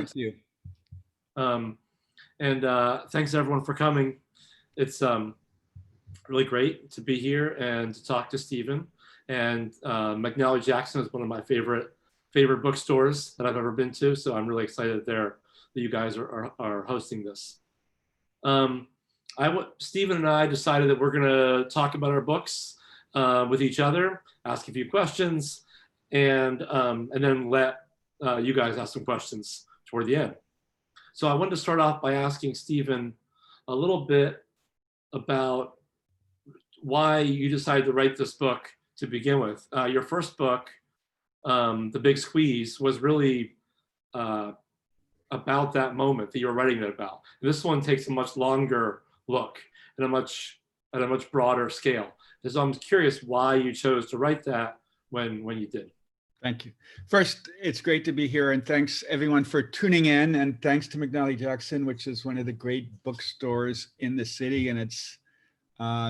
Thank you. Um, and thanks everyone for coming. It's really great to be here and to talk to Stephen. And McNally Jackson is one of my favorite bookstores that I've ever been to. So I'm really excited that you guys are hosting this. Stephen and I decided that we're gonna talk about our books with each other, ask a few questions, and then let you guys ask some questions toward the end. So I wanted to start off by asking Stephen a little bit about why you decided to write this book to begin with. Your first book, The Big Squeeze, was really about that moment that you were writing it about. And this one takes a much longer look and at a much broader scale. And so I'm curious why you chose to write that when you did. Thank you. First, it's great to be here, and thanks everyone for tuning in, and thanks to McNally Jackson, which is one of the great bookstores in the city, and it's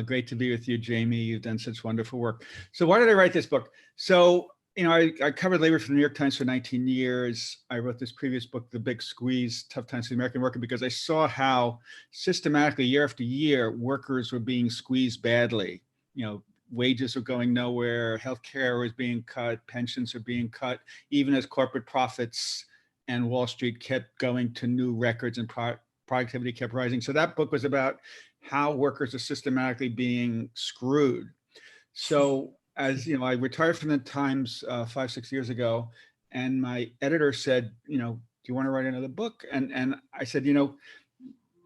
great to be with you, Jamie. You've done such wonderful work. So why did I write this book? So, you know, I covered labor for the New York Times for 19 years. I wrote this previous book, The Big Squeeze, Tough Times for the American Worker, because I saw how systematically, year after year, workers were being squeezed badly. You know, wages are going nowhere, healthcare is being cut, pensions are being cut, even as corporate profits and Wall Street kept going to new records and productivity kept rising. So that book was about how workers are systematically being screwed. So as you know, I retired from the Times 5-6 years ago, and my editor said, you know, do you want to write another book? And I said, you know,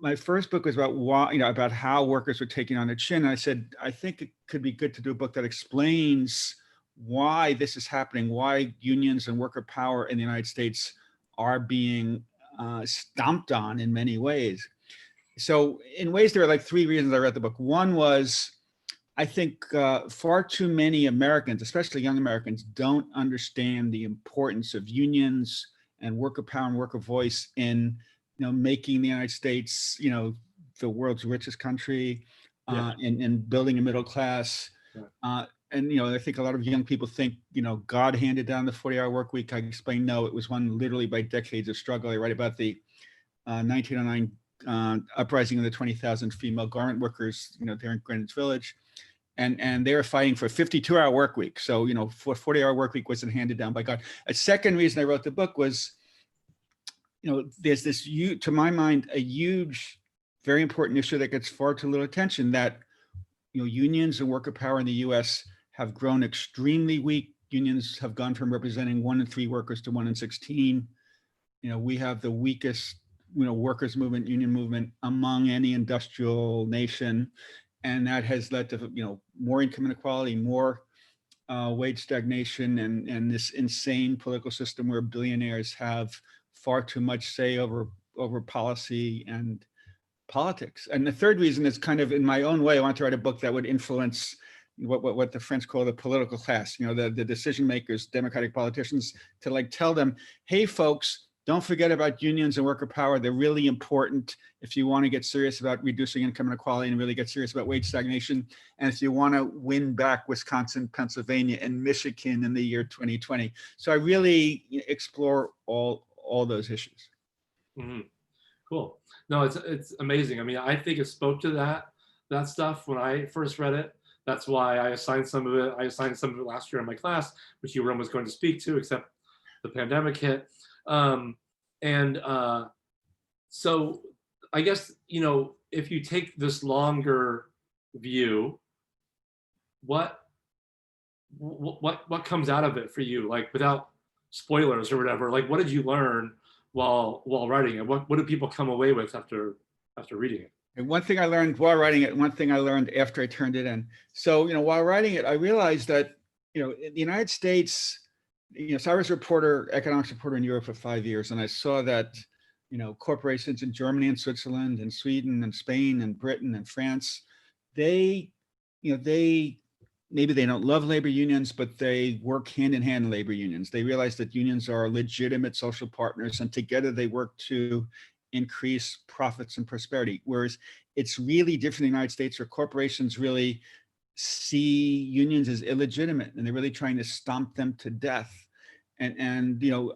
my first book was about why, you know, about how workers were taking on the chin. And I said, I think it could be good to do a book that explains why this is happening, why unions and worker power in the United States are being stomped on in many ways. So in ways, there are like three reasons I read the book. One was, I think far too many Americans, especially young Americans, don't understand the importance of unions and worker power and worker voice in, you know, making the United States, you know, the world's richest country, and building a middle class. And, you know, I think a lot of young people think, you know, God handed down the 40-hour work week. I explain, no, it was won literally by decades of struggle. I write about the 1909 uprising of the 20,000 female garment workers, you know, there in Greenwich Village. And they were fighting for a 52-hour work week. So, you know, 40-hour work week wasn't handed down by God. A second reason I wrote the book was, you know, there's this, to my mind, a huge, very important issue that gets far too little attention, that, you know, unions and worker power in the US have grown extremely weak. Unions have gone from representing 1 in 3 workers to 1 in 16. You know, we have the weakest, you know, workers movement, union movement among any industrial nation. And that has led to, you know, more income inequality, more wage stagnation, and this insane political system where billionaires have far too much say over policy and politics. And the third reason is kind of in my own way, I want to write a book that would influence what the French call the political class, you know, the decision makers, democratic politicians, to like tell them, hey, folks, don't forget about unions and worker power. They're really important if you want to get serious about reducing income inequality and really get serious about wage stagnation. And if you want to win back Wisconsin, Pennsylvania, and Michigan in the year 2020. So I really explore all those issues. Mm-hmm. Cool. No, it's amazing. I mean, I think it spoke to that stuff when I first read it. That's why I assigned some of it. I assigned some of it last year in my class, which you were almost going to speak to, except the pandemic hit. So I guess, you know, if you take this longer view, what comes out of it for you? Like, without spoilers or whatever, like, what did you learn while writing it? What did people come away with after reading it? And one thing I learned while writing it, one thing I learned after I turned it in. So, you know, while writing it, I realized that, you know, in the United States, you know, so I was a reporter, economics reporter in Europe for 5 years, and I saw that, you know, corporations in Germany and Switzerland and Sweden and Spain and Britain and France, they, you know, maybe they don't love labor unions, but they work hand in hand in labor unions. They realize that unions are legitimate social partners, and together they work to increase profits and prosperity. Whereas it's really different in the United States, where corporations really see unions as illegitimate, and they're really trying to stomp them to death. And you know,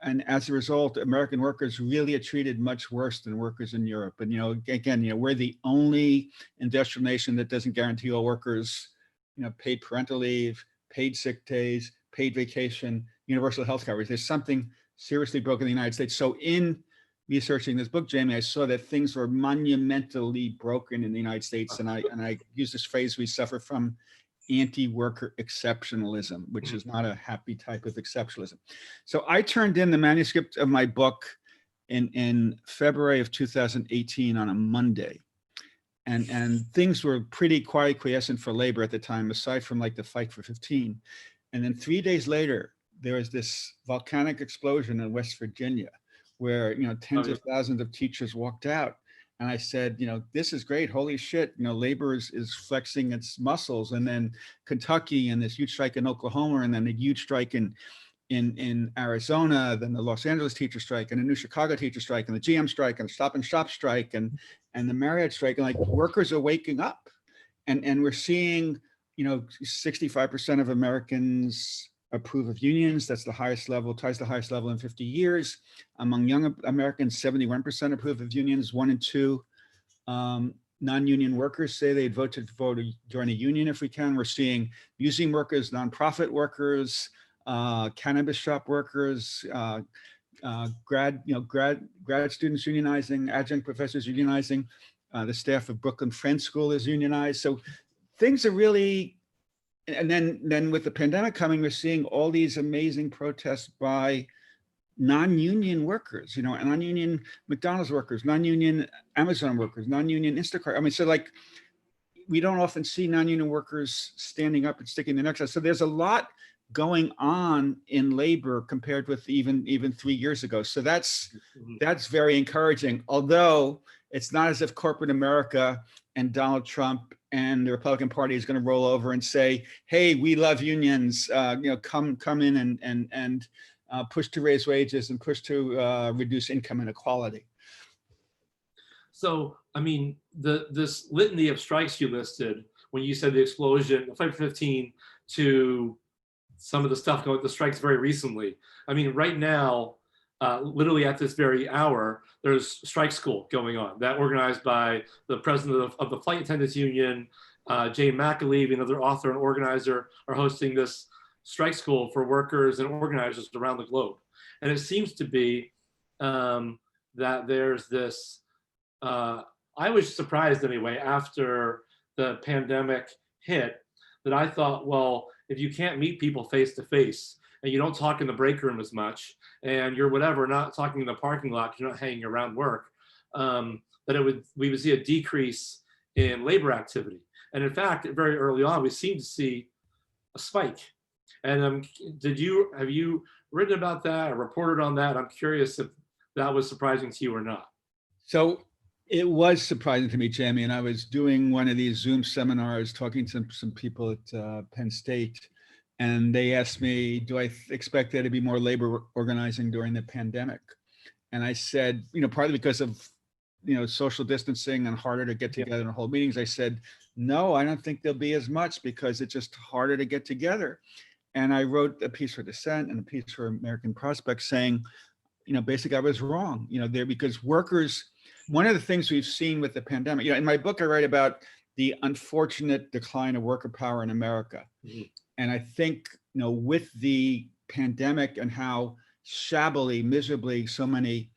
and as a result, American workers really are treated much worse than workers in Europe. And, again, we're the only industrial nation that doesn't guarantee all workers, paid parental leave, paid sick days, paid vacation, universal health coverage. There's something seriously broken in the United States. So in researching this book, Jamie, I saw that things were monumentally broken in the United States. And I use this phrase, we suffer from anti-worker exceptionalism, which is not a happy type of exceptionalism. So I turned in the manuscript of my book in February of 2018 on a Monday. And things were pretty quiescent for labor at the time, aside from like the Fight for 15. And then 3 days later, there was this volcanic explosion in West Virginia, where tens of thousands of teachers walked out. And I said, this is great. Holy shit, labor is flexing its muscles. And then Kentucky, and this huge strike in Oklahoma, and then a huge strike in Arizona, then the Los Angeles teacher strike, and the new Chicago teacher strike, and the GM strike, and the Stop and Shop strike, and the Marriott strike. And like, workers are waking up, and we're seeing 65% of Americans approve of unions. That's the highest level, twice the highest level in 50 years. Among young Americans, 71% approve of unions. 1 in 2 non-union workers say they'd vote to join a union if we can. We're seeing museum workers, nonprofit workers, cannabis shop workers, grad students unionizing, adjunct professors unionizing. The staff of Brooklyn Friends School is unionized. So things are really. And then with the pandemic coming, we're seeing all these amazing protests by non-union workers, non-union McDonald's workers, non-union Amazon workers, non-union Instacart. I mean, so like, we don't often see non-union workers standing up and sticking their necks out. So there's a lot going on in labor compared with even 3 years ago. So that's very encouraging. Although it's not as if corporate America and Donald Trump and the Republican Party is going to roll over and say, "Hey, we love unions. Come in and push to raise wages and push to reduce income inequality." So, I mean, this litany of strikes you listed when you said the explosion, the Fight for 15, to some of the stuff going, the strikes very recently. I mean, right now, literally at this very hour, there's strike school going on, that organized by the president of the Flight Attendants Union, Jane McNally, another author and organizer, are hosting this strike school for workers and organizers around the globe. And it seems to be that there's this, I was surprised anyway, after the pandemic hit, that I thought, well, if you can't meet people face to face, and you don't talk in the break room as much, and you're not talking in the parking lot because you're not hanging around work, that we would see a decrease in labor activity. And in fact, very early on, we seem to see a spike. And have you written about that or reported on that? I'm curious if that was surprising to you or not. So it was surprising to me, Jamie, and I was doing one of these Zoom seminars talking to some people at Penn State, and they asked me, do I expect there to be more labor organizing during the pandemic? And I said, partly because of, social distancing and harder to get together and hold meetings, I said, no, I don't think there'll be as much because it's just harder to get together. And I wrote a piece for Dissent and a piece for American Prospect saying, basically I was wrong, because workers, one of the things we've seen with the pandemic, in my book, I write about the unfortunate decline of worker power in America. Mm-hmm. And I think, with the pandemic and how shabbily, miserably so many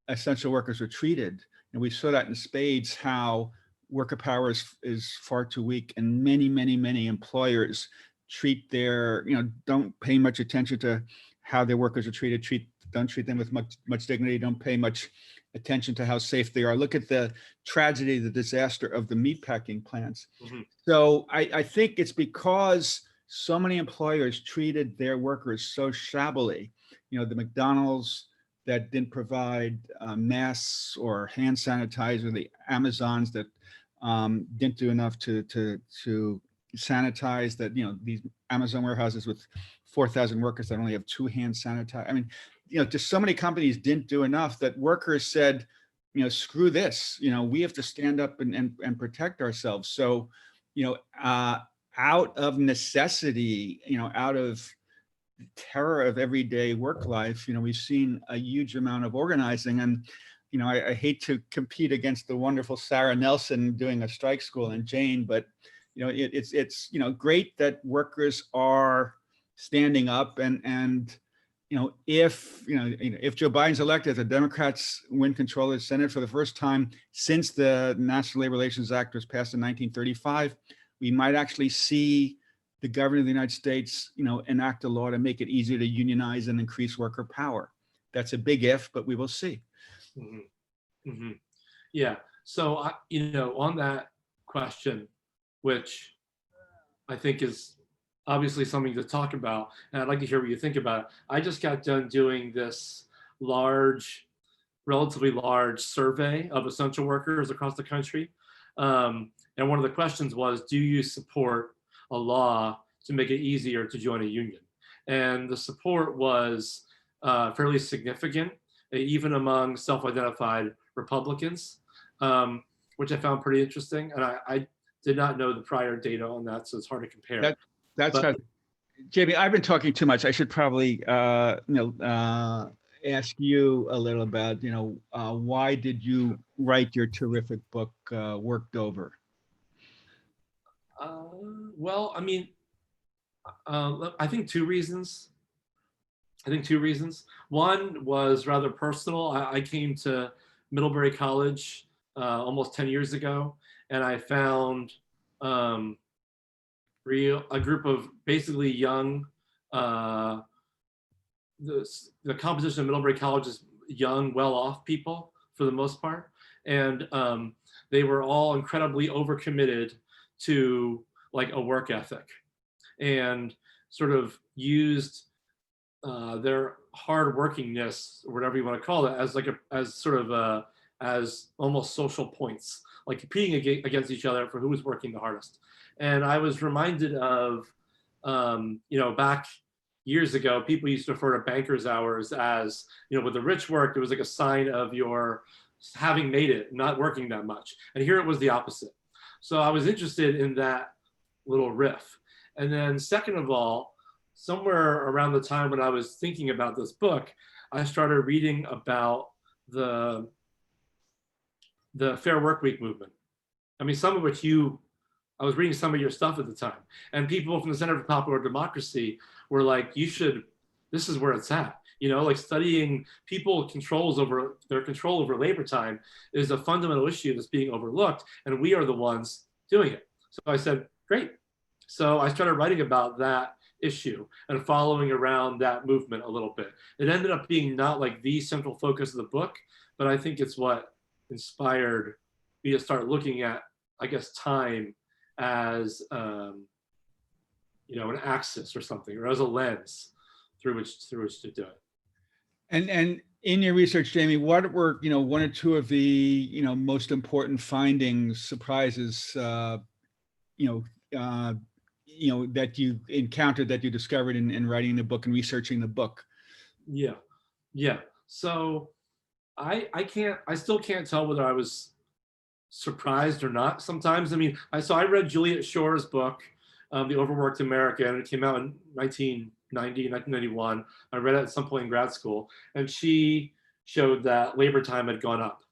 essential workers are treated, and we saw that in spades, how worker power is far too weak, and many employers treat their, don't pay much attention to how their workers are treated, don't treat them with much dignity, don't pay much attention to how safe they are. Look at the tragedy, the disaster of the meatpacking plants. Mm-hmm. So I think it's because so many employers treated their workers so shabbily. The McDonald's that didn't provide masks or hand sanitizer, the Amazons that didn't do enough to sanitize, that, these Amazon warehouses with 4,000 workers that only have 2 hand sanitizer. I mean, just so many companies didn't do enough that workers said, screw this, we have to stand up and protect ourselves. So, out of necessity, out of terror of everyday work life, we've seen a huge amount of organizing. And, I hate to compete against the wonderful Sarah Nelson doing a strike school and Jane, but, it's great that workers are standing up and if Joe Biden's elected, if the Democrats win control of the Senate for the first time since the National Labor Relations Act was passed in 1935, we might actually see the government of the United States, enact a law to make it easier to unionize and increase worker power. That's a big if, but we will see. Mm-hmm. Mm-hmm. Yeah. So, on that question, which I think is obviously something to talk about, and I'd like to hear what you think about it. I just got done doing this relatively large survey of essential workers across the country. And one of the questions was, do you support a law to make it easier to join a union? And the support was fairly significant, even among self-identified Republicans, which I found pretty interesting. And I did not know the prior data on that, so it's hard to compare. Jamie, I've been talking too much. I should probably, ask you a little about, why did you write your terrific book, Worked Over? Well, I think two reasons. One was rather personal. I came to Middlebury College almost 10 years ago, and I found a group of basically young, the composition of Middlebury College is young, well-off people for the most part. And they were all incredibly overcommitted to like a work ethic, and sort of used their hard workingness, or whatever you want to call it, as almost social points, like competing against each other for who was working the hardest. And I was reminded of, back years ago, people used to refer to bankers' hours as, with the rich work, it was like a sign of your having made it, not working that much. And here it was the opposite. So I was interested in that little riff. And then second of all, somewhere around the time when I was thinking about this book, I started reading about the Fair Work Week movement. Some of which I was reading some of your stuff at the time, and people from the Center for Popular Democracy were like, this is where it's at. Like studying their control over labor time is a fundamental issue that's being overlooked, and we are the ones doing it. So I said, great. So I started writing about that issue and following around that movement a little bit. It ended up being not like the central focus of the book, but I think it's what inspired me to start looking at, I guess, time as an axis or something, or as a lens through which to do it. And in your research, Jamie, what were one or two of the most important findings, surprises, that you encountered, that you discovered in writing the book and researching the book? Yeah. So I still can't tell whether I was surprised or not sometimes. I read Juliet Schor's book, The Overworked American. It came out in 1991. I read it at some point in grad school, and she showed that labor time had gone up.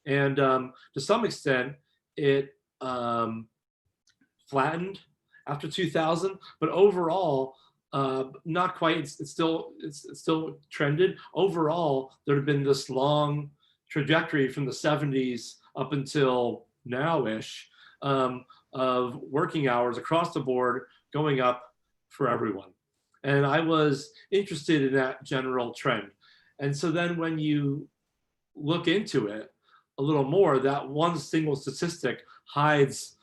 And to some extent, it flattened after 2000, but overall, not quite. It's still trended. Overall, there had been this long trajectory from the 70s up until now-ish of working hours across the board going up for everyone. And I was interested in that general trend. And so then when you look into it a little more, that one single statistic hides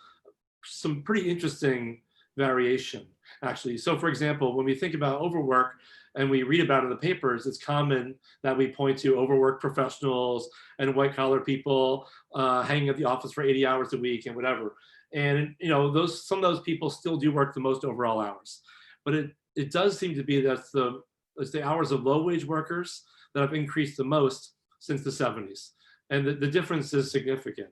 some pretty interesting variation, actually. So for example, when we think about overwork and we read about it in the papers, it's common that we point to overworked professionals and white collar people hanging at the office for 80 hours a week and whatever. And some of those people still do work the most overall hours. But it does seem to be that it's the hours of low wage workers that have increased the most since the 70s. And the difference is significant.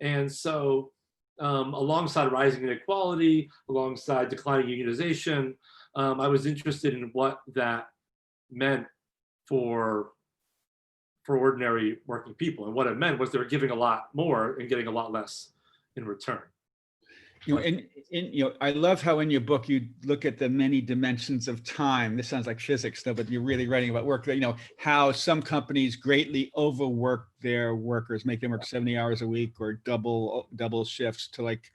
And so alongside rising inequality, alongside declining unionization, I was interested in what that meant for ordinary working people. And what it meant was they were giving a lot more and getting a lot less in return. I love how in your book you look at the many dimensions of time. This sounds like physics, though, but you're really writing about work. How some companies greatly overwork their workers, make them work 70 hours a week or double shifts to like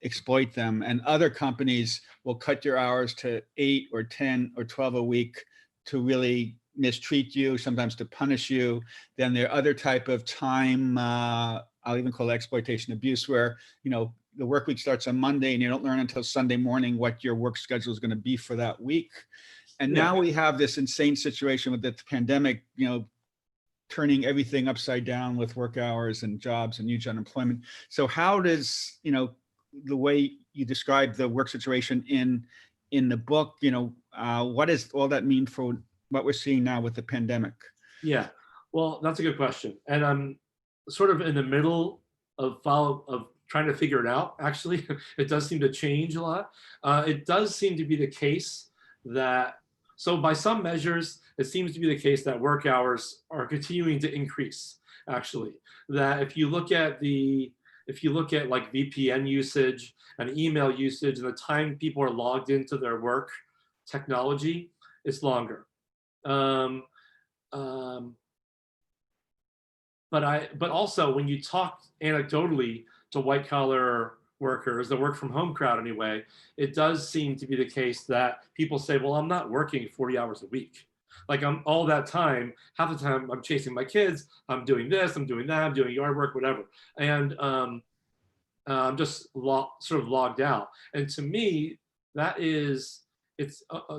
exploit them, and other companies will cut your hours to 8 or 10 or 12 a week to really mistreat you, sometimes to punish you. Then there are other type of time, I'll even call it exploitation abuse, where the work week starts on Monday and you don't learn until Sunday morning what your work schedule is going to be for that week. And now we have this insane situation with the pandemic, turning everything upside down with work hours and jobs and huge unemployment. So how does, the way you describe the work situation in the book, what does all that mean for what we're seeing now with the pandemic? Yeah, well, that's a good question. And I'm sort of in the middle of trying to figure it out, actually. It does seem to change a lot. It does seem to be the case that, so by some measures, it seems to be the case that work hours are continuing to increase, actually. That if you look at like VPN usage and email usage and the time people are logged into their work technology, it's longer. But also when you talk anecdotally to white collar workers, the work from home crowd anyway, it does seem to be the case that people say, well, I'm not working 40 hours a week. Like I'm all that time, half the time I'm chasing my kids, I'm doing this, I'm doing that, I'm doing yard work, whatever. And I'm just sort of logged out. And to me, it's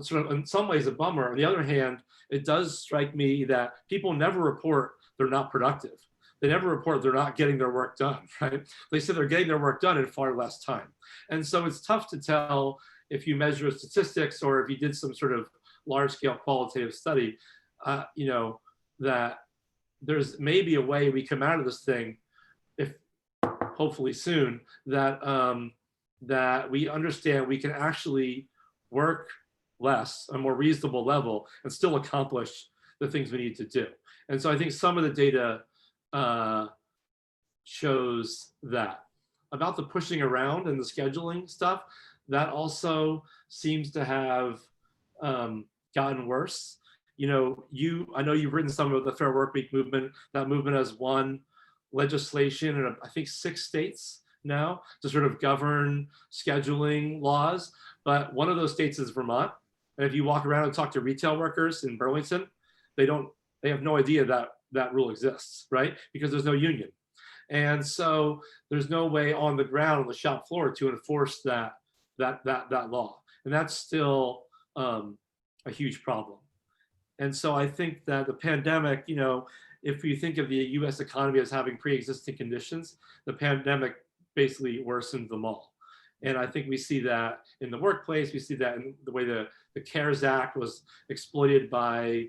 sort of in some ways a bummer. On the other hand, it does strike me that people never report they're not productive. They never report they're not getting their work done, right? They say they're getting their work done in far less time. And so it's tough to tell if you measure statistics or if you did some sort of large scale qualitative study, that there's maybe a way we come out of this thing, if hopefully soon, that that we understand we can actually work less, a more reasonable level, and still accomplish the things we need to do. And so I think some of the data shows that. About the pushing around and the scheduling stuff, that also seems to have gotten worse. I know you've written some of the Fair Work Week movement. That movement has won legislation in I think 6 states now to sort of govern scheduling laws. But one of those states is Vermont. And if you walk around and talk to retail workers in Burlington, they have no idea that rule exists, right? Because there's no union. And so there's no way on the ground, on the shop floor, to enforce that law. And that's still a huge problem. And so I think that the pandemic, if you think of the US economy as having pre-existing conditions, the pandemic basically worsened them all. And I think we see that in the workplace, we see that in the way the CARES Act was exploited by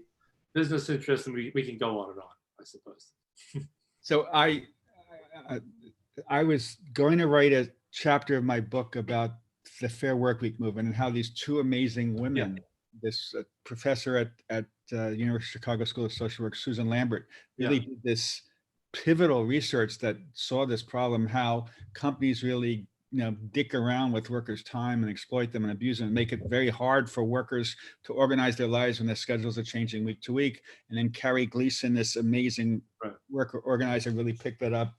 business interests, and we can go on and on, I suppose. So I was going to write a chapter of my book about the Fair Work Week movement and how these two amazing women, this professor at University of Chicago School of Social Work, Susan Lambert, really did this pivotal research that saw this problem, how companies really dick around with workers' time and exploit them and abuse them and make it very hard for workers to organize their lives when their schedules are changing week to week. And then Carrie Gleason, this amazing worker organizer, really picked that up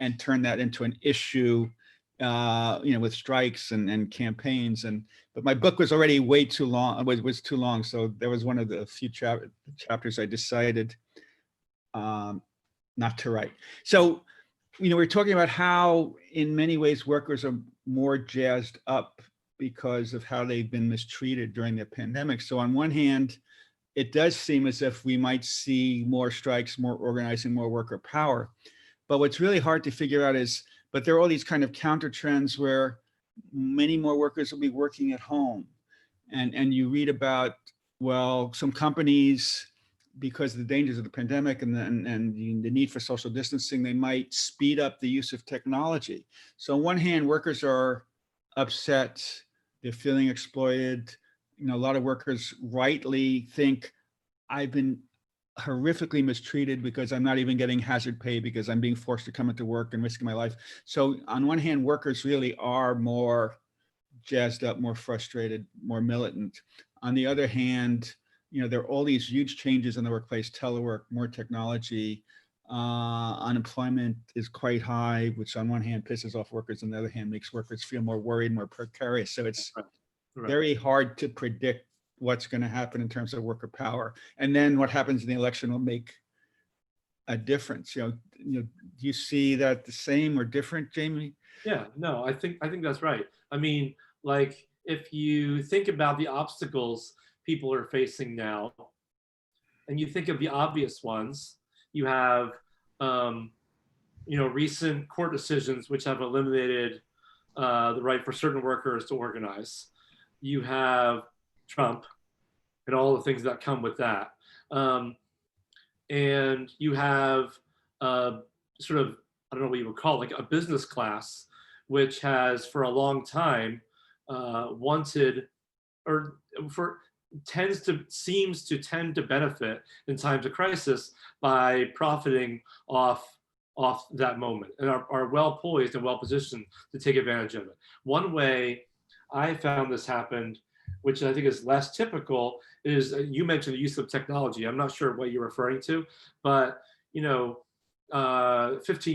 and turned that into an issue, with strikes and campaigns. But my book was already way too long, was too long. So there was one of the few chapters I decided not to write. So we're talking about how in many ways workers are more jazzed up because of how they've been mistreated during the pandemic. So on one hand, it does seem as if we might see more strikes, more organizing, more worker power. But what's really hard to figure out is, but there are all these kind of counter trends where many more workers will be working at home. And you read about, well, some companies, because of the dangers of the pandemic and the need for social distancing, they might speed up the use of technology. So on one hand, workers are upset, they're feeling exploited, a lot of workers rightly think I've been horrifically mistreated because I'm not even getting hazard pay because I'm being forced to come into work and risking my life. So on one hand, workers really are more jazzed up, more frustrated, more militant. On the other hand, there are all these huge changes in the workplace, telework, more technology, unemployment is quite high, which on one hand pisses off workers, on the other hand makes workers feel more worried, more precarious. So it's very hard to predict what's going to happen in terms of worker power. And then what happens in the election will make a difference. Do you see that the same or different, Jamie? Yeah, no, I think that's right. I mean, like, if you think about the obstacles people are facing now, and you think of the obvious ones, you have, recent court decisions which have eliminated the right for certain workers to organize. You have Trump and all the things that come with that. And you have sort of, I don't know what you would call it, like a business class, which has for a long time wanted, or seems to tend to benefit in times of crisis by profiting off that moment, and are well poised and well positioned to take advantage of it. One way I found this happened, which I think is less typical, is you mentioned the use of technology. I'm not sure what you're referring to, but 15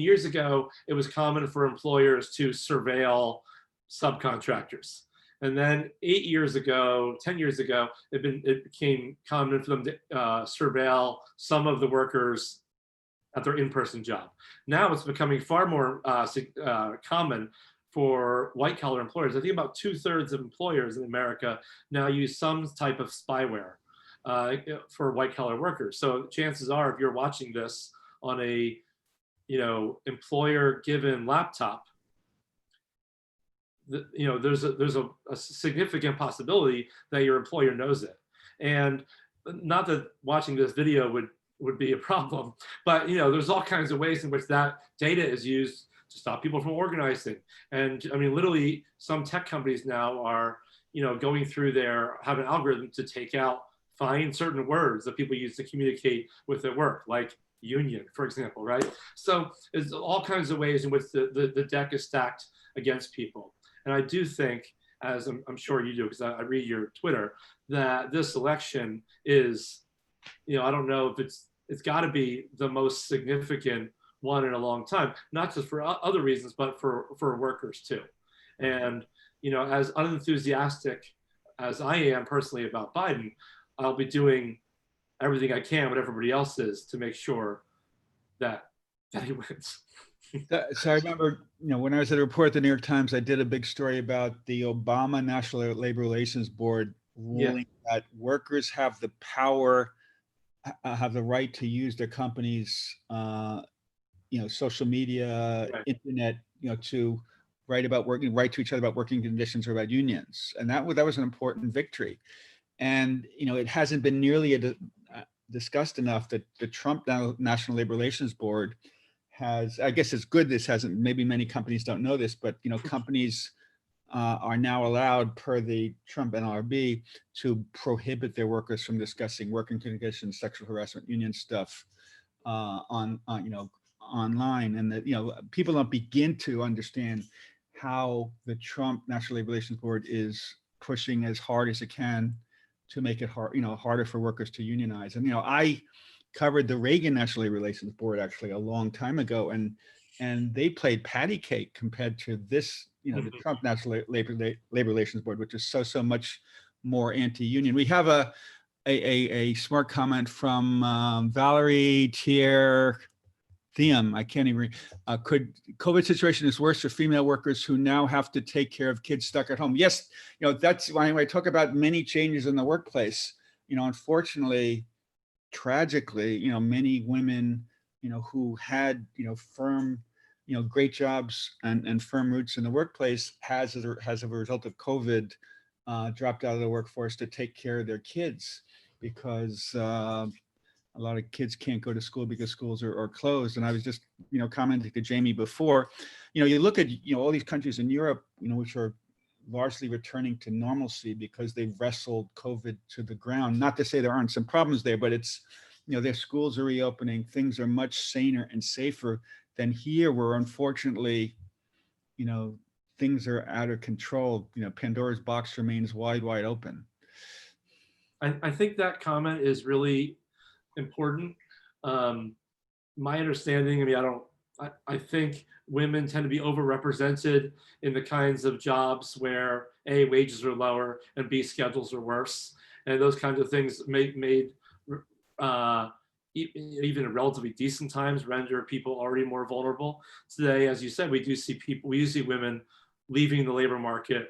years ago, it was common for employers to surveil subcontractors. And then 10 years ago, it became common for them to surveil some of the workers at their in-person job. Now it's becoming far more common for white-collar employers. I think about 2/3 of employers in America now use some type of spyware for white-collar workers. So chances are, if you're watching this on a employer-given laptop, there's a significant possibility that your employer knows it. And not that watching this video would be a problem, but there's all kinds of ways in which that data is used to stop people from organizing. And I mean, literally, some tech companies now are going through have an algorithm to find certain words that people use to communicate with their work, like union, for example, right? So there's all kinds of ways in which the deck is stacked against people. And I do think, as I'm sure you do, because I read your Twitter, that this election is, I don't know if it's got to be the most significant one in a long time, not just for other reasons, but for workers too. And, as unenthusiastic as I am personally about Biden, I'll be doing everything I can, what everybody else is, to make sure that he wins. So I remember, when I was at a report at the New York Times, I did a big story about the Obama National Labor Relations Board ruling that workers have the power, have the right to use their companies, social media, internet, to write to each other about working conditions or about unions. And that was an important victory. And, it hasn't been nearly discussed enough that the Trump National Labor Relations Board has, I guess it's good this hasn't, maybe many companies don't know this, but, companies are now allowed, per the Trump NLRB, to prohibit their workers from discussing working conditions, sexual harassment, union stuff online. And that, people don't begin to understand how the Trump National Labor Relations Board is pushing as hard as it can to make it harder for workers to unionize. And, I covered the Reagan National Labor Relations Board actually a long time ago, and they played patty cake compared to this, the Trump National Labor Relations Board, which is so much more anti-union. We have a smart comment from Valerie Thier Thiem. I can't even read. Could COVID situation is worse for female workers who now have to take care of kids stuck at home? Yes, that's when I talk about many changes in the workplace. Unfortunately, tragically, many women, who had, firm, great jobs and firm roots in the workplace has as a result of COVID dropped out of the workforce to take care of their kids because a lot of kids can't go to school because schools are closed. And I was just, commenting to Jamie before, you look at, all these countries in Europe, which are largely returning to normalcy because they've wrestled COVID to the ground. Not to say there aren't some problems there, but it's, their schools are reopening. Things are much saner and safer than here, where unfortunately, things are out of control. Pandora's box remains wide, wide open. I think that comment is really important. My understanding, I think women tend to be overrepresented in the kinds of jobs where A, wages are lower, and B, schedules are worse. And those kinds of things made even in relatively decent times render people already more vulnerable. Today, as you said, we do see women leaving the labor market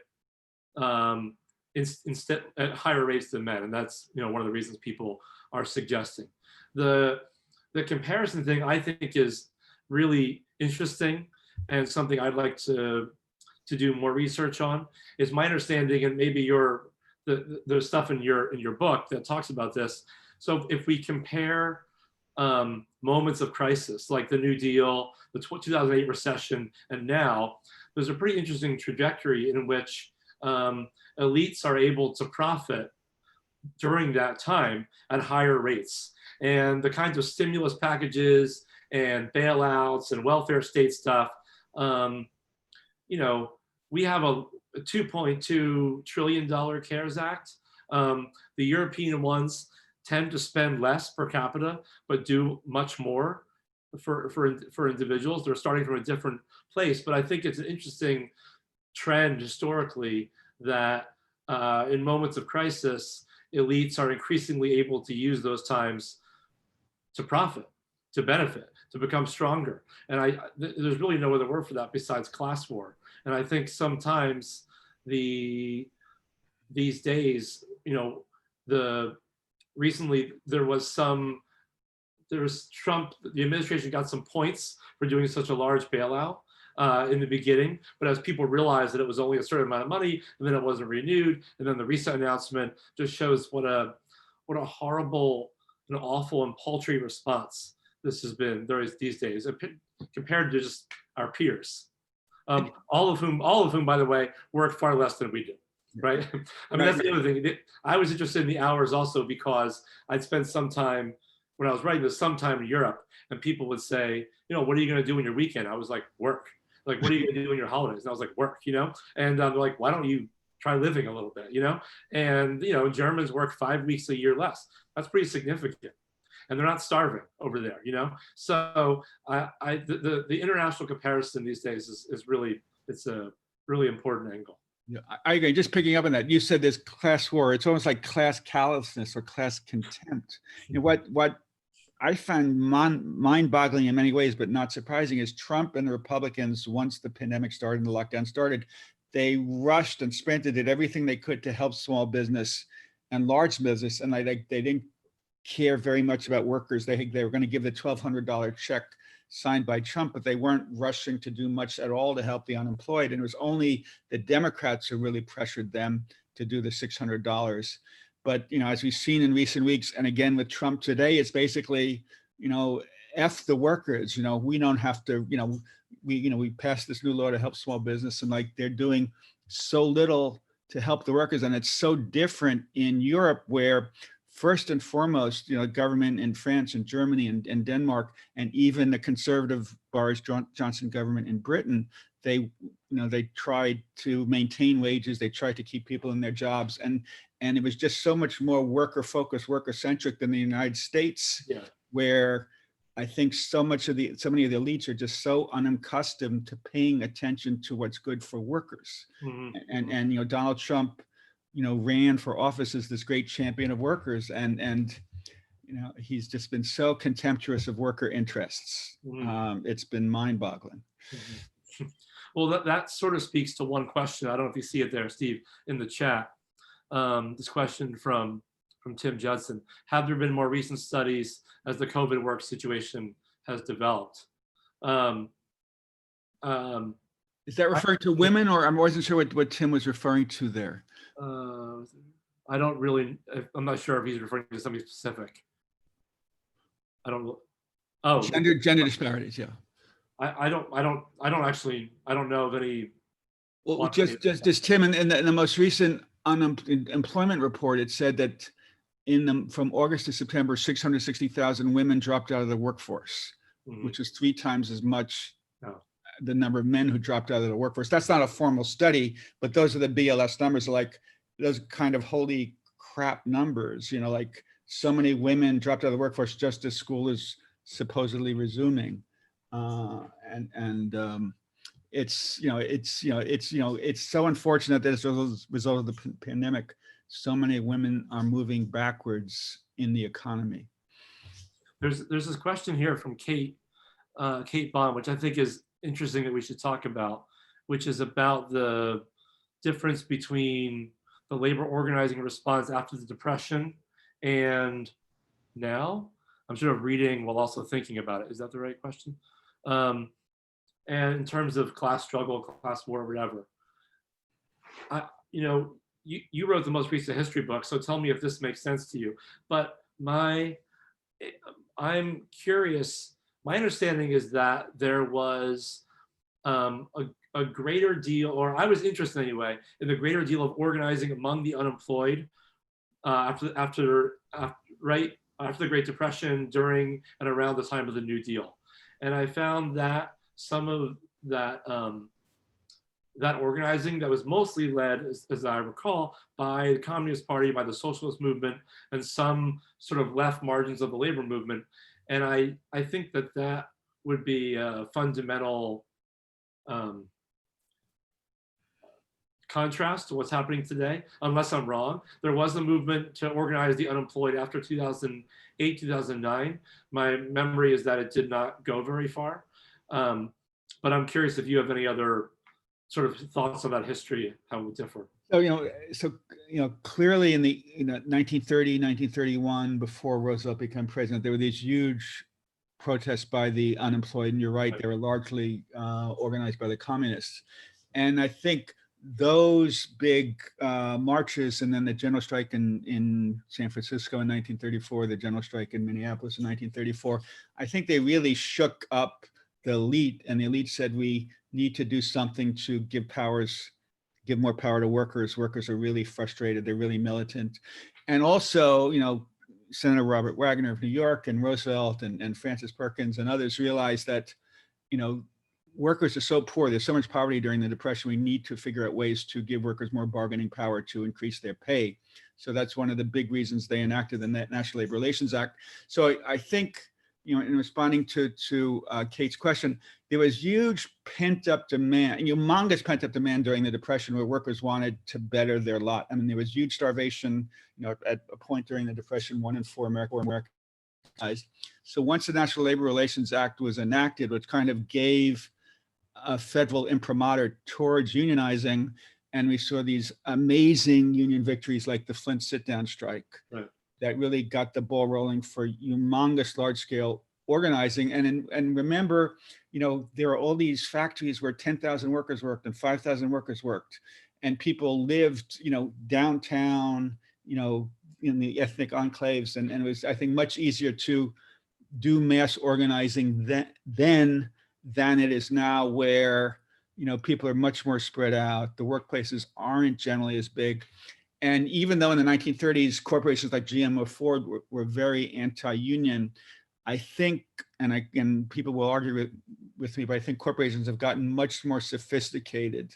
instead at higher rates than men. And that's, one of the reasons people are suggesting. The comparison thing, I think, is really interesting and something I'd like to do more research on. Is my understanding, and maybe there's stuff in your book that talks about this. So if we compare moments of crisis like the New Deal, the 2008 recession, and now, there's a pretty interesting trajectory in which elites are able to profit during that time at higher rates. And the kinds of stimulus packages and bailouts and welfare state stuff, we have a $2.2 trillion CARES Act. The European ones tend to spend less per capita, but do much more for individuals. They're starting from a different place, but I think it's an interesting trend historically that in moments of crisis, elites are increasingly able to use those times to profit, to benefit, to become stronger. And there's really no other word for that besides class war. And I think sometimes these days, recently there was Trump, the administration got some points for doing such a large bailout in the beginning, but as people realized that it was only a certain amount of money and then it wasn't renewed, and then the reset announcement just shows what a horrible and awful and paltry response this has been these days compared to just our peers, all of whom, by the way, work far less than we do. Right? That's the other thing. I was interested in the hours also because I'd spent some time, when I was writing this, some time in Europe, and people would say, what are you going to do on your weekend? I was like, work. Like, what are you going to do on your holidays? And I was like, work, And I'm like, why don't you try living a little bit, And, Germans work 5 weeks a year less. That's pretty significant. And they're not starving over there, So the international comparison these days is really, it's a really important angle. Yeah, I agree. Just picking up on that, you said there's class war. It's almost like class callousness or class contempt. What I found mind-boggling in many ways, but not surprising, is Trump and the Republicans, once the pandemic started and the lockdown started, they rushed and sprinted, did everything they could to help small business and large business, and they didn't care very much about workers. They were going to give the $1,200 check signed by Trump, but they weren't rushing to do much at all to help the unemployed. And it was only the Democrats who really pressured them to do the $600. But, as we've seen in recent weeks, and again with Trump today, it's basically, F the workers, we don't have to, we passed this new law to help small business, and they're doing so little to help the workers. And it's so different in Europe, where first and foremost, government in France and Germany and Denmark, and even the conservative Boris Johnson government in Britain, they tried to maintain wages. They tried to keep people in their jobs, and it was just so much more worker-focused, worker-centric than the United States, where I think so many of the elites are just so unaccustomed to paying attention to what's good for workers. Mm-hmm. And Donald Trump, ran for office as this great champion of workers, and he's just been so contemptuous of worker interests. Mm-hmm. It's been mind-boggling. Mm-hmm. Well, that sort of speaks to one question. I don't know if you see it there, Steve, in the chat. This question from Tim Judson: have there been more recent studies as the COVID work situation has developed? Is that referring to women, or I wasn't sure what Tim was referring to there? I'm not sure if he's referring to something specific. I don't know. Oh, gender disparities. Yeah. I don't know of any Well, just Tim, in the most recent unemployment report, it said that from August to September, 660,000 women dropped out of the workforce, which is 3 times as much the number of men who dropped out of the workforce. That's not a formal study, but those are the BLS numbers. Like those kind of holy crap numbers, you know, like so many women dropped out of the workforce just as school is supposedly resuming. It's so unfortunate that as a result of the pandemic, so many women are moving backwards in the economy. There's this question here from Kate Bond, which I think is interesting that we should talk about, which is about the difference between the labor organizing response after the Depression and now. I'm sort of reading while also thinking about it. Is that the right question? And in terms of class struggle, class war, whatever. You wrote the most recent history book, so tell me if this makes sense to you. But I'm curious. My understanding is that there was a greater deal, or I was interested anyway, in the greater deal of organizing among the unemployed after the Great Depression, during and around the time of the New Deal. And I found that some of that that organizing that was mostly led, as I recall, by the Communist Party, by the Socialist movement, and some sort of left margins of the labor movement. And I think that would be a fundamental contrast to what's happening today, unless I'm wrong. There was a movement to organize the unemployed after 2008, 2009. My memory is that it did not go very far. But I'm curious if you have any other sort of thoughts on that history, how it would differ. So clearly in the 1930, 1931, before Roosevelt became president, there were these huge protests by the unemployed, and you're right, they were largely organized by the communists. And I think those big marches, and then the general strike in San Francisco in 1934, the general strike in Minneapolis in 1934, I think they really shook up the elite, and the elite said, we need to do something to give more power to workers. Workers are really frustrated. They're really militant. And also, Senator Robert Wagner of New York and Roosevelt and Francis Perkins and others realized that, workers are so poor. There's so much poverty during the Depression. We need to figure out ways to give workers more bargaining power to increase their pay. So that's one of the big reasons they enacted the National Labor Relations Act. So I think, in responding to Kate's question, there was huge pent-up demand, humongous pent-up demand during the Depression, where workers wanted to better their lot. I mean, there was huge starvation. At a point during the Depression, 1 in 4 Americans. So once the National Labor Relations Act was enacted, which kind of gave a federal imprimatur towards unionizing, and we saw these amazing union victories like the Flint sit-down strike. Right. That really got the ball rolling for humongous large-scale organizing. And remember, there are all these factories where 10,000 workers worked and 5,000 workers worked, and people lived, downtown, in the ethnic enclaves, and it was, I think, much easier to do mass organizing then than it is now, where people are much more spread out. The workplaces aren't generally as big. And even though in the 1930s, corporations like GM or Ford were very anti-union, I think, and people will argue with me, but I think corporations have gotten much more sophisticated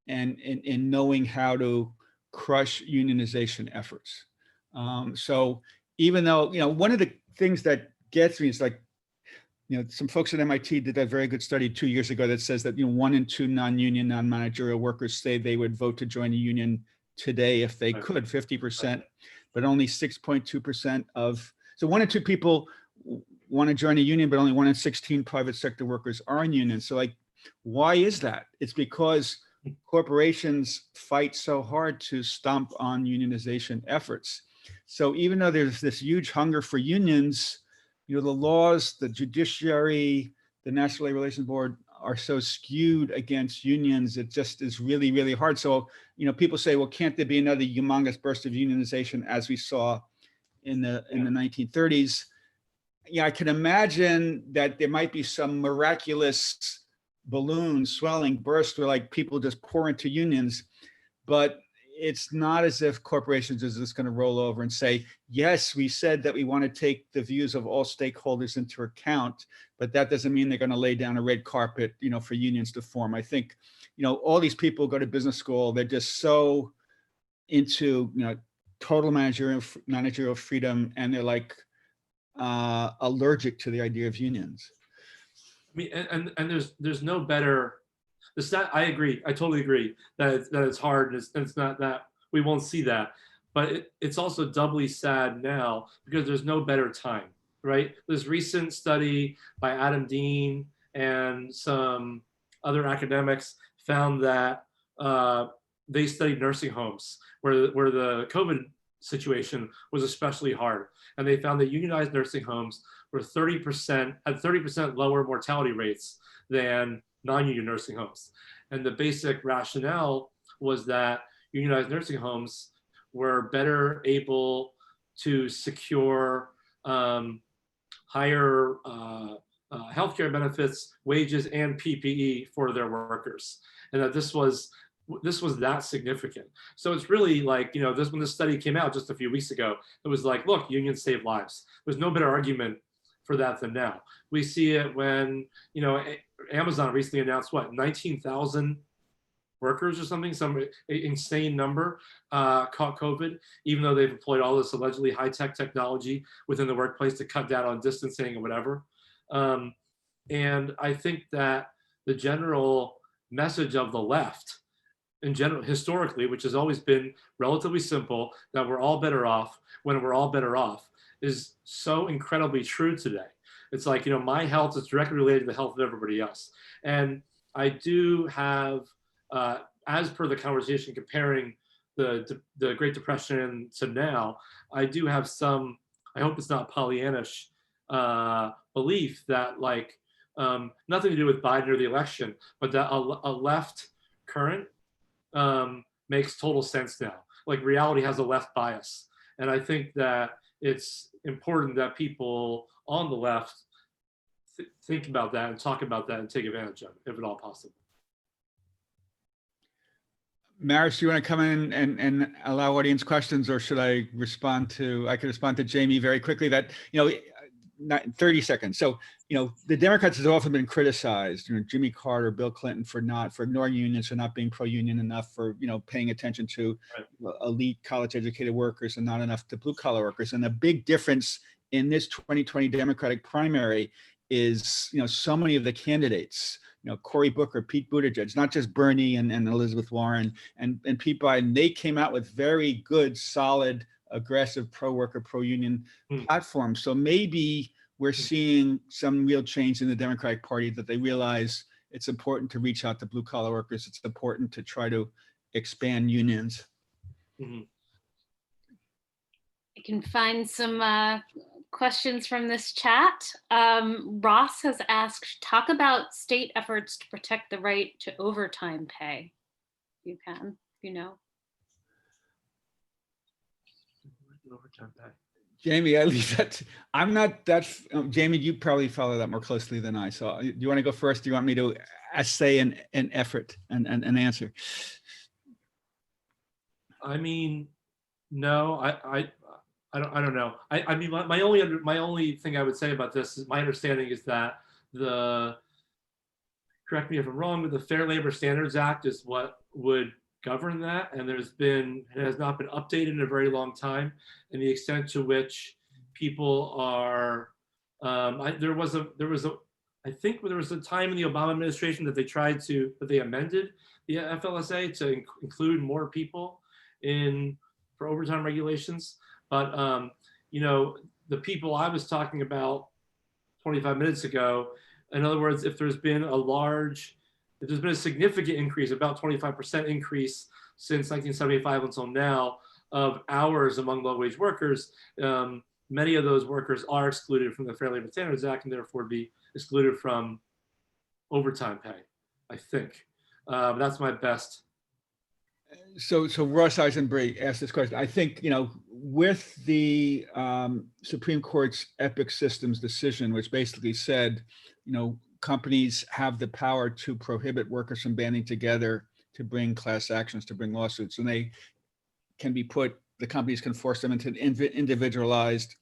and in knowing how to crush unionization efforts. So even though, one of the things that gets me is like, some folks at MIT did a very good study 2 years ago that says that 1 in 2 non-union, non-managerial workers say they would vote to join a union today if they could, 50%, but only 6.2% so 1 in 2 people want to join a union, but only 1 in 16 private sector workers are in unions. So why is that? It's because corporations fight so hard to stomp on unionization efforts. So even though there's this huge hunger for unions, the laws, the judiciary, the National Labor Relations Board are so skewed against unions, it just is really, really hard. So, people say, well, can't there be another humongous burst of unionization as we saw in the 1930s? Yeah, I can imagine that there might be some miraculous balloon swelling, burst, where like people just pour into unions. But it's not as if corporations is just going to roll over and say, yes, we said that we want to take the views of all stakeholders into account, but that doesn't mean they're going to lay down a red carpet, for unions to form. I think, all these people go to business school, they're just so into, total managerial freedom, and they're like allergic to the idea of unions. I mean, and there's no better. I agree. I totally agree that it's hard, and it's not that we won't see that, but it's also doubly sad now because there's no better time, right? This recent study by Adam Dean and some other academics found that they studied nursing homes where the COVID situation was especially hard, and they found that unionized nursing homes were 30% lower mortality rates than non-union nursing homes. And the basic rationale was that unionized nursing homes were better able to secure higher healthcare benefits, wages, and PPE for their workers. And that this was that significant. So it's really like, when this study came out just a few weeks ago, it was like, look, unions save lives. There's no better argument for that than now. We see it when, Amazon recently announced 19,000 workers or something, some insane number caught COVID, even though they've employed all this allegedly high-tech technology within the workplace to cut down on distancing or whatever. And I think that the general message of the left in general, historically, which has always been relatively simple, that we're all better off when we're all better off, is so incredibly true today. It's like, my health is directly related to the health of everybody else. And I do have, as per the conversation comparing the Great Depression to now, I do have some, I hope it's not Pollyannish, belief that nothing to do with Biden or the election, but that a left current makes total sense now. Like reality has a left bias. And I think that it's important that people on the left think about that and talk about that and take advantage of it, if at all possible. Maris, do you want to come in and allow audience questions, or should I could respond to Jamie very quickly that, 30 seconds. So, the Democrats has often been criticized, Jimmy Carter, Bill Clinton for ignoring unions, for not being pro-union enough, for, paying attention to elite college educated workers and not enough to blue collar workers. And the big difference in this 2020 Democratic primary is, so many of the candidates, Cory Booker, Pete Buttigieg, not just Bernie and Elizabeth Warren and Pete Biden, they came out with very good, solid, aggressive pro-worker, pro-union platforms. So maybe we're seeing some real change in the Democratic Party, that they realize it's important to reach out to blue collar workers. It's important to try to expand unions. Mm-hmm. I can find some questions from this chat. Ross has asked, talk about state efforts to protect the right to overtime pay. You can, Overtime pay. Jamie, I leave that. I'm not that. Jamie, you probably follow that more closely than I. So, do you want to go first? Do you want me to essay an effort and an answer? I mean, no, I don't know. I mean, my only thing I would say about this is my understanding is that correct me if I'm wrong, but the Fair Labor Standards Act is what would govern that, and it has not been updated in a very long time. And the extent to which people are, I think there was a time in the Obama administration that they amended the FLSA to include more people for overtime regulations. But the people I was talking about 25 minutes ago, in other words, if there's been a significant increase, about 25% increase since 1975 until now, of hours among low-wage workers, many of those workers are excluded from the Fair Labor Standards Act and therefore be excluded from overtime pay, I think. That's my best. So Ross Eisenberg asked this question. I think, with the Supreme Court's Epic Systems decision, which basically said, companies have the power to prohibit workers from banding together to bring class actions, to bring lawsuits, and they can be put, the companies can force them into an individualized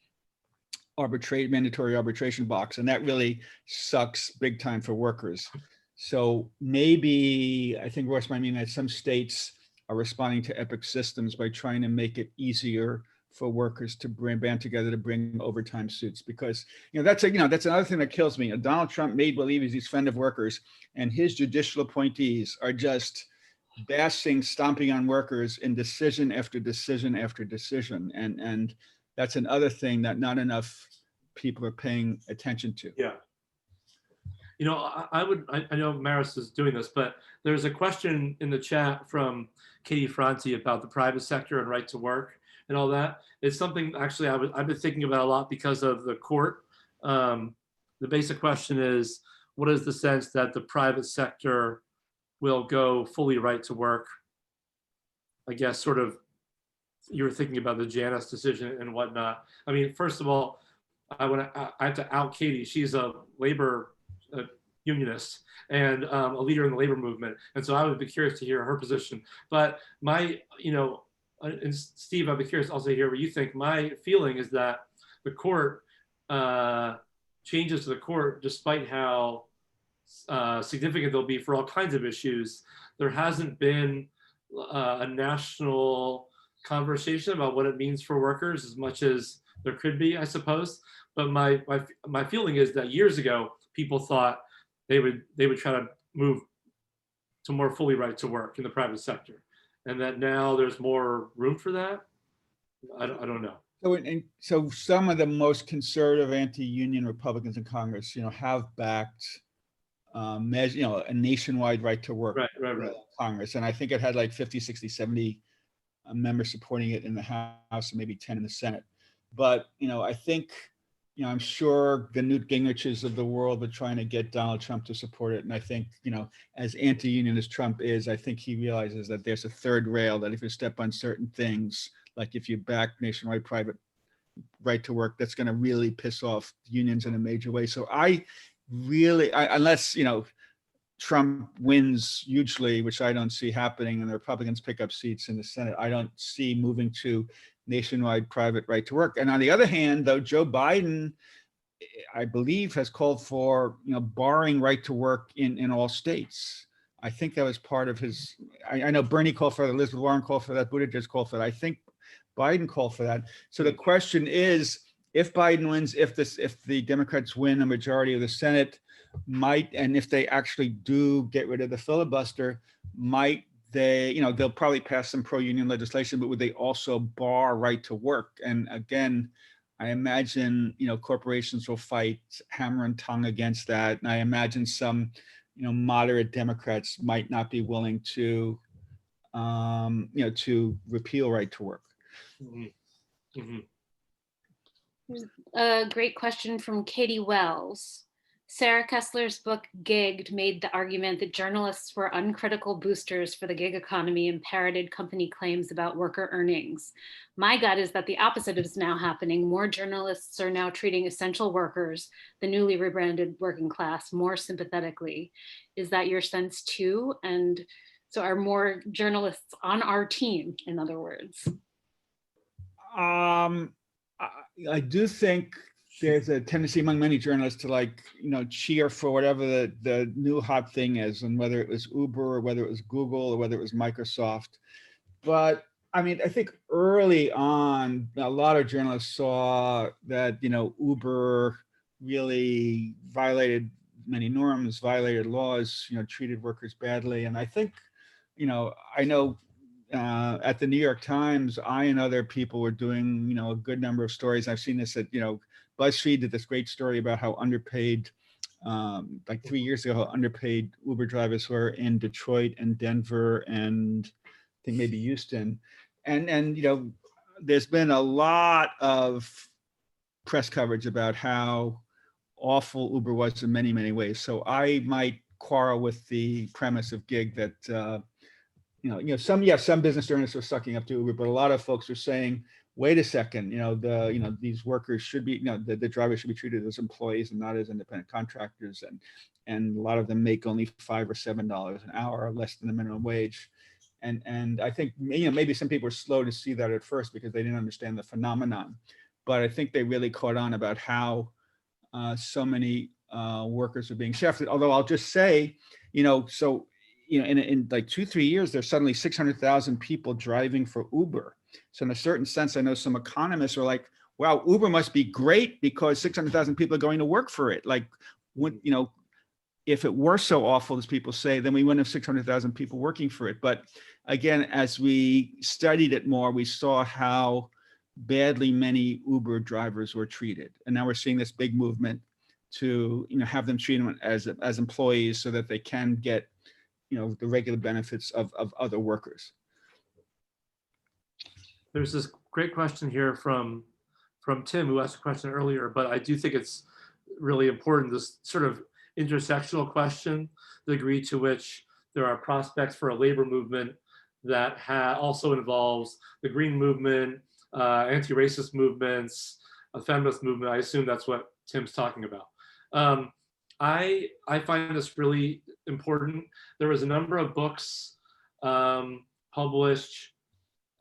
mandatory arbitration box, and that really sucks big time for workers. So maybe, I think Ross might mean that some states are responding to epic systems by trying to make it easier for workers to band together to bring overtime suits, because that's another thing that kills me. Donald Trump made believe he's friend of workers, and his judicial appointees are just bashing, stomping on workers in decision after decision after decision, and that's another thing that not enough people are paying attention to. Yeah. I know Maris is doing this, but there's a question in the chat from Katie Franti about the private sector and right to work and all that. It's something actually I've been thinking about a lot because of the court. The basic question is, what is the sense that the private sector will go fully right to work? I guess sort of, you were thinking about the Janus decision and whatnot. I mean, first of all, I have to out Katie. She's a labor unionist and a leader in the labor movement. And so I would be curious to hear her position. But and Steve, I'd be curious also to hear what you think. My feeling is that the court, changes to the court, despite how significant they'll be for all kinds of issues, there hasn't been a national conversation about what it means for workers as much as there could be, I suppose. But my feeling is that years ago, people thought they would try to move to more fully right to work in the private sector, and that now there's more room for that. I don't know. So some of the most conservative anti-union Republicans in Congress, have backed a nationwide right to work right. Congress. And I think it had like 50, 60, 70 members supporting it in the House and maybe 10 in the Senate. But, I think, I'm sure the Newt Gingriches of the world are trying to get Donald Trump to support it. And I think, as anti-union as Trump is, I think he realizes that there's a third rail, that if you step on certain things, like if you back nationwide private right to work, that's going to really piss off unions in a major way. So unless, Trump wins hugely, which I don't see happening, and the Republicans pick up seats in the Senate, I don't see moving to nationwide private right to work. And on the other hand, though, Joe Biden, I believe, has called for, barring right to work in all states. I think that was part of his, I know Bernie called for that, Elizabeth Warren called for that, Buttigieg called for that. I think Biden called for that. So the question is, if Biden wins, if the Democrats win a majority of the Senate, and if they actually do get rid of the filibuster, might they, they'll probably pass some pro-union legislation, but would they also bar right to work? And again, I imagine, corporations will fight hammer and tongue against that. And I imagine some, moderate Democrats might not be willing to, to repeal right to work. Mm-hmm. Mm-hmm. A great question from Katie Wells. Sarah Kessler's book, Gigged, made the argument that journalists were uncritical boosters for the gig economy and parroted company claims about worker earnings. My gut is that the opposite is now happening. More journalists are now treating essential workers, the newly rebranded working class, more sympathetically. Is that your sense too? And so are more journalists on our team, in other words? I do think there's a tendency among many journalists to cheer for whatever the new hot thing is, and whether it was Uber or whether it was Google or whether it was Microsoft. But I mean, I think early on, a lot of journalists saw that, Uber really violated many norms, violated laws, treated workers badly. And I think, I know at the New York Times, I and other people were doing, a good number of stories. I've seen this at, BuzzFeed did this great story about how underpaid, like 3 years ago, how underpaid Uber drivers were in Detroit and Denver and I think maybe Houston. And there's been a lot of press coverage about how awful Uber was in many, many ways. So I might quarrel with the premise of Gig that, some business journalists are sucking up to Uber, but a lot of folks are saying, wait a second, these workers should be, the drivers should be treated as employees and not as independent contractors. and a lot of them make only $5 or $7 an hour, or less than the minimum wage. And I think, maybe some people were slow to see that at first because they didn't understand the phenomenon, but I think they really caught on about how so many workers are being shafted. Although I'll just say, in like 2-3 years, there's suddenly 600,000 people driving for Uber. So in a certain sense, I know some economists are like, wow, Uber must be great because 600,000 people are going to work for it. Like, if it were so awful as people say, then we wouldn't have 600,000 people working for it. But again, as we studied it more, we saw how badly many Uber drivers were treated. And now we're seeing this big movement to, have them treated as employees so that they can get, the regular benefits of other workers. There's this great question here from Tim, who asked a question earlier, but I do think it's really important, this sort of intersectional question, the degree to which there are prospects for a labor movement that also involves the green movement, anti-racist movements, a feminist movement. I assume that's what Tim's talking about. I find this really important. There was a number of books published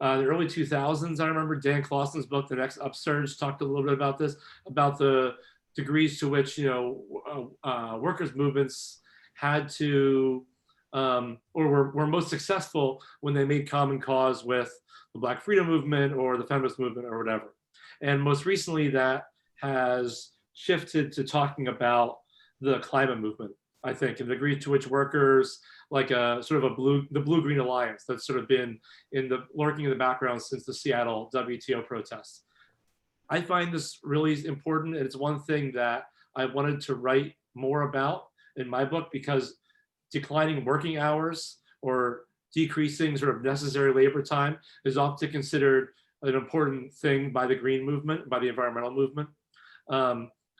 in the early 2000s. I remember Dan Clausen's book, The Next Upsurge, talked a little bit about this, about the degrees to which workers' movements had to or were most successful when they made common cause with the Black Freedom Movement or the feminist movement or whatever. And most recently, that has shifted to talking about the climate movement, I think, and the degree to which workers, like a sort of the Blue-Green Alliance that's sort of been lurking in the background since the Seattle WTO protests. I find this really important, and it's one thing that I wanted to write more about in my book, because declining working hours or decreasing sort of necessary labor time is often considered an important thing by the green movement, by the environmental movement.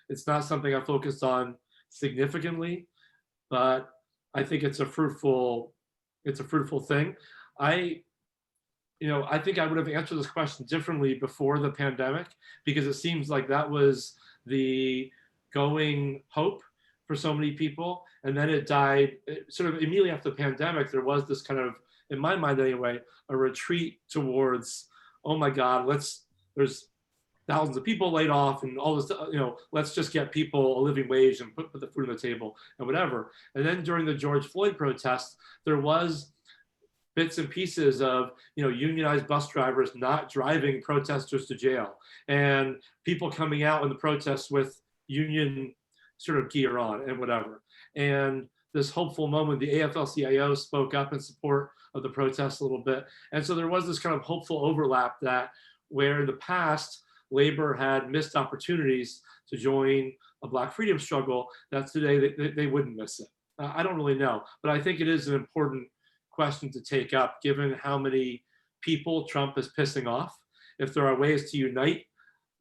It's not something I focused on significantly, but I think it's a fruitful thing. I think I would have answered this question differently before the pandemic, because it seems like that was the going hope for so many people. And then it died sort of immediately after the pandemic. There was this kind of, in my mind anyway, a retreat towards, oh my God, there's thousands of people laid off and all this, let's just get people a living wage and put the food on the table and whatever. And then during the George Floyd protests, there was bits and pieces of unionized bus drivers not driving protesters to jail, and people coming out in the protests with union sort of gear on and whatever. And this hopeful moment, the AFL-CIO spoke up in support of the protests a little bit. And so there was this kind of hopeful overlap that where in the past, labor had missed opportunities to join a Black freedom struggle, that today they wouldn't miss it. I don't really know, but I think it is an important question to take up, given how many people Trump is pissing off. If there are ways to unite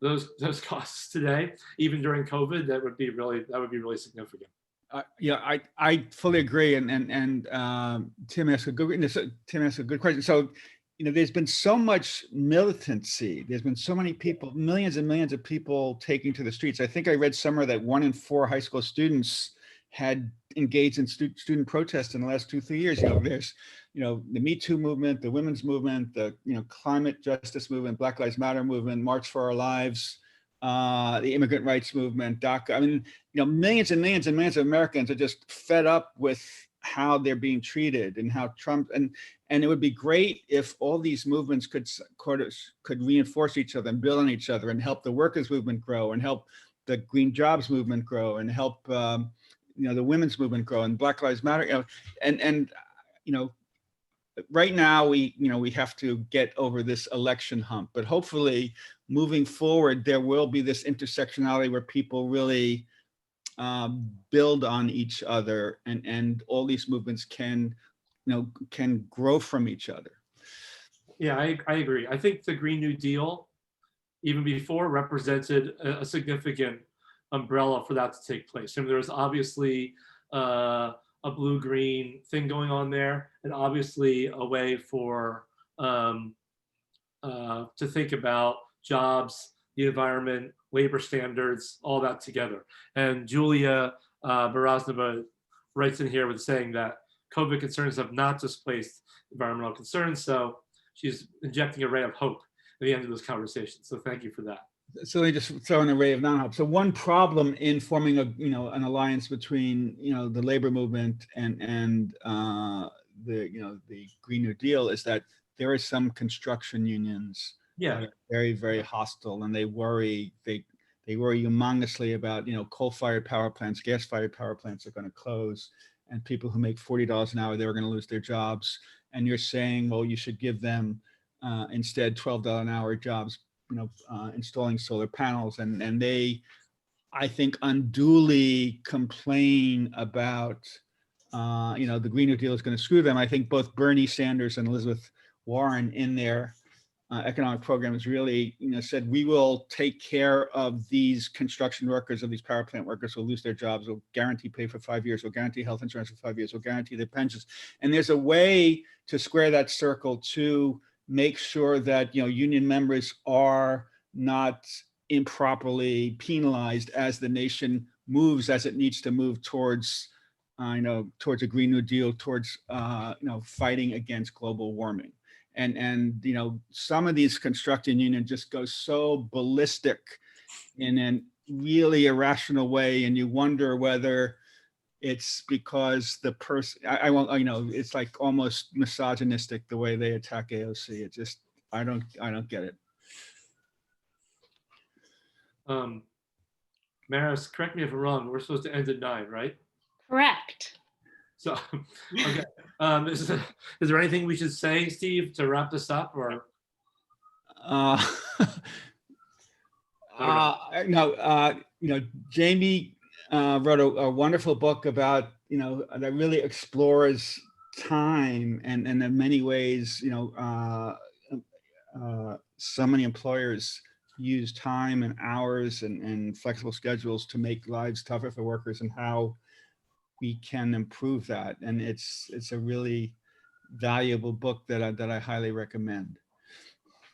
those causes today, even during COVID, that would be really significant. I fully agree, and Tim asked a good question. So, there's been so much militancy. There's been so many people, millions and millions of people taking to the streets. I think I read somewhere that 1 in 4 high school students had engaged in student protests in the last 2-3 years. There's, the Me Too movement, the women's movement, the, climate justice movement, Black Lives Matter movement, March for Our Lives, the immigrant rights movement, DACA. I mean, millions and millions and millions of Americans are just fed up with how they're being treated and how Trump, and it would be great if all these movements could reinforce each other and build on each other and help the workers movement grow and help the green jobs movement grow and help the women's movement grow and Black Lives Matter, and right now we have to get over this election hump, but hopefully moving forward there will be this intersectionality where people really build on each other, and all these movements can grow from each other. Yeah, I agree. I think the Green New Deal, even before, represented a significant umbrella for that to take place. I mean, there's obviously a blue-green thing going on there, and obviously a way for to think about jobs, the environment, labor standards, all that together. And Julia Baraznova writes in here with saying that COVID concerns have not displaced environmental concerns. So she's injecting a ray of hope at the end of this conversation. So thank you for that. So they just throw an array of non-hope. So one problem in forming a an alliance between the labor movement and the Green New Deal is that there are some construction unions that are very, very hostile, and they worry humongously about coal-fired power plants, gas-fired power plants are going to close, and people who make $40 an hour, they're going to lose their jobs. And you're saying, well, you should give them instead $12 an hour jobs, installing solar panels, and they, I think, unduly complain about, the Green New Deal is going to screw them. I think both Bernie Sanders and Elizabeth Warren in their economic programs really, said, we will take care of these construction workers, of these power plant workers who will lose their jobs. We'll guarantee pay for 5 years. We'll guarantee health insurance for 5 years. We'll guarantee their pensions. And there's a way to square that circle to make sure that union members are not improperly penalized as the nation moves, as it needs to move towards towards a Green New Deal, towards fighting against global warming. And some of these construction unions just go so ballistic in a really irrational way, and you wonder whether it's because the person, I won't, it's like almost misogynistic the way they attack AOC. It just, I don't get it. Maris, correct me if I'm wrong, we're supposed to end at 9, right? Correct. So, okay. Is there anything we should say, Steve, to wrap this up, or? Jamie wrote a wonderful book about, that really explores time, and in many ways, so many employers use time and hours and flexible schedules to make lives tougher for workers, and how we can improve that. And it's a really valuable book that I highly recommend.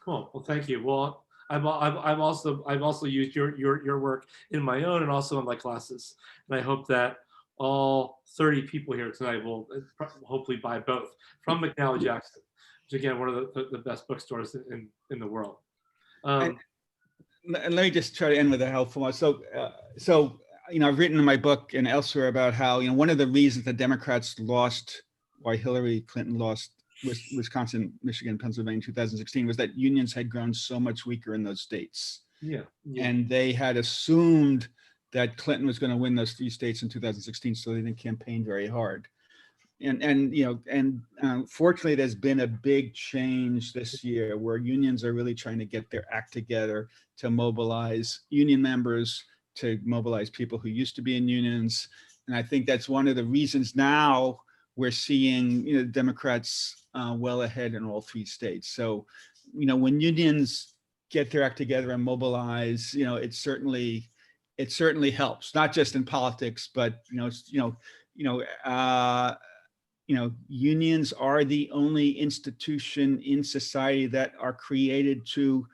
Cool. Well, thank you. Well, I've also used your work in my own and also in my classes, and I hope that all 30 people here tonight will hopefully buy both from McNally Jackson, which again, one of the best bookstores in the world. And let me just try to end with a helpful one. So I've written in my book and elsewhere about how one of the reasons the Democrats lost, why Hillary Clinton lost Wisconsin, Michigan, Pennsylvania in 2016, was that unions had grown so much weaker in those states. Yeah. And they had assumed that Clinton was going to win those 3 states in 2016, so they didn't campaign very hard. And fortunately, there's been a big change this year where unions are really trying to get their act together to mobilize union members, to mobilize people who used to be in unions. And I think that's one of the reasons now we're seeing Democrats well ahead in all 3 states. So, when unions get their act together and mobilize, it certainly helps, not just in politics, but unions are the only institution in society that are created to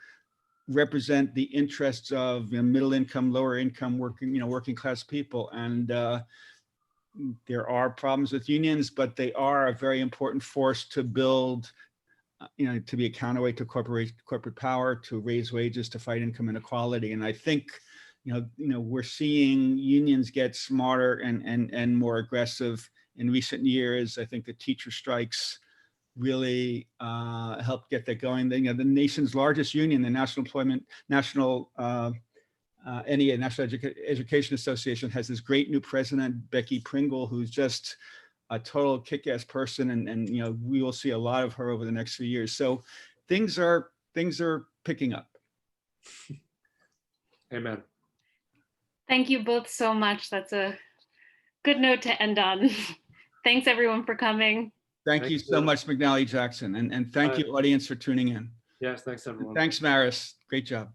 represent the interests of middle income, lower income, working class people. And there are problems with unions, but they are a very important force to build, to be a counterweight to corporate power, to raise wages, to fight income inequality. And I think, we're seeing unions get smarter and more aggressive in recent years. I think the teacher strikes really helped get that going. The nation's largest union, the National Education Association, has this great new president, Becky Pringle, who's just a total kick-ass person, and we will see a lot of her over the next few years. So things are picking up. Amen. Thank you both so much. That's a good note to end on. Thanks everyone for coming. Thank you so much, McNally Jackson, and thank you, audience, for tuning in. Yes, thanks everyone. Thanks, Maris. Great job.